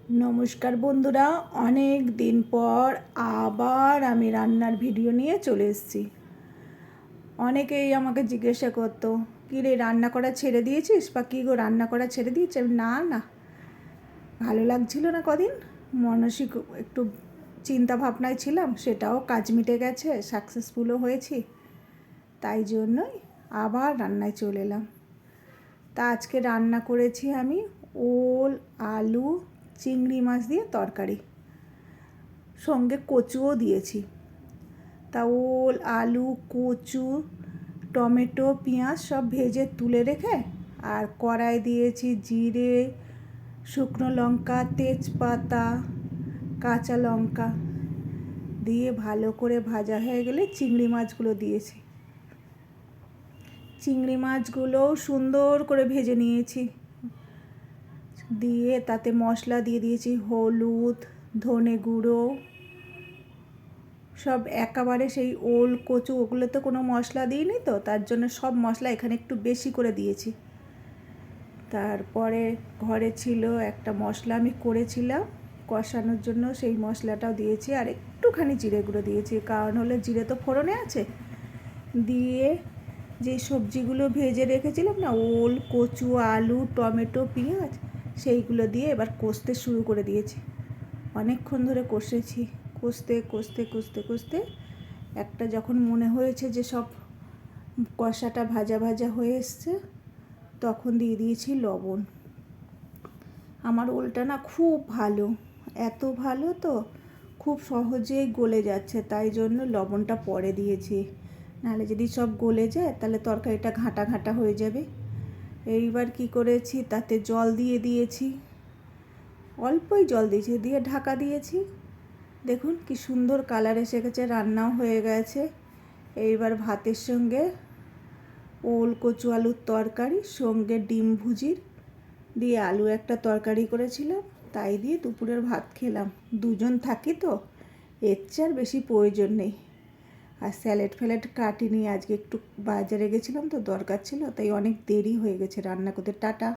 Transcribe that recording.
নমস্কার বন্ধুরা, অনেক দিন পর আবার আমি রান্নার ভিডিও নিয়ে চলে এসেছি। অনেকেই আমাকে জিজ্ঞাসা করতো, কী রে রান্না করা ছেড়ে দিয়েছিস বা কী গো রান্না করা ছেড়ে দিয়েছি? না না, ভালো লাগছিল না কদিন, মানসিক একটু চিন্তা ভাবনায় ছিলাম, সেটাও কাজ মিটে গেছে, সাকসেসফুলও হয়েছি, তাই জন্যই আবার রান্নায় চলে এলাম। তা আজকে রান্না করেছি আমি ওল, আলু, চিংড়ি মাছ দিয়ে তরকারি, সঙ্গে কচুও দিয়েছি। তা ওল, আলু, কচু, টমেটো, পেঁয়াজ সব ভেজে তুলে রেখে আর কড়াই দিয়েছি জিরে, শুকনো লঙ্কা, তেজপাতা, কাঁচা লঙ্কা দিয়ে ভালো করে ভাজা হয়ে গেলে চিংড়ি মাছগুলো দিয়েছি। চিংড়ি মাছগুলোও সুন্দর করে ভেজে নিয়েছি, দিয়ে তাতে মশলা দিয়ে দিয়েছি হলুদ, ধনে গুঁড়ো, সব একেবারে সেই ওল, কচু ওগুলোতে কোনো মশলা দিইনি তো, তার জন্য সব মশলা এখানে একটু বেশি করে দিয়েছি। তারপরে ঘরে ছিল একটা মশলা আমি করেছিলাম কষানোর জন্য, সেই মশলাটাও দিয়েছি আর একটুখানি জিরে গুঁড়ো দিয়েছি, কারণ হলো জিরে তো ফোড়নে আছে। দিয়ে যে সবজিগুলো ভেজে রেখেছিলাম না, ওল, কচু, আলু, টমেটো, পেঁয়াজ, সেইগুলো দিয়ে এবার কষতে শুরু করে দিয়েছি। অনেকক্ষণ ধরে কষেছি, কষতে কষতে কষতে কষতে একটা যখন মনে হয়েছে যে সব কষাটা ভাজা ভাজা হয়ে এসছে, তখন দিয়ে দিয়েছি লবণ। আমার ওলটা না খুব ভালো, এত ভালো তো খুব সহজেই গলে যাচ্ছে, তাই জন্য লবণটা পরে দিয়েছি, নাহলে যদি সব গলে যায় তাহলে তরকারিটা ঘাঁটা ঘাঁটা হয়ে যাবে। এইবার কি করেছি, তাতে জল দিয়ে দিয়েছি, অল্পই জল দিয়েছি, দিয়ে ঢাকা দিয়েছি। দেখুন কি সুন্দর কালার এসে গেছে, রান্নাও হয়ে গেছে। এইবার ভাতের সঙ্গে ওল, কচু, আলুর তরকারি, সঙ্গে ডিম ভুজির দিয়ে আলু একটা তরকারি করেছিলাম, তাই দিয়ে দুপুরের ভাত খেলাম। দুজন থাকি তো, এর চেয়ে আর বেশি প্রয়োজন নেই। আর স্যালাড ফ্যালাড কাটিনি, আজকে একটু বাজারে গেছিলাম তো, দরকার ছিল, তাই অনেক দেরি হয়ে গেছে রান্না করতে। টাটা।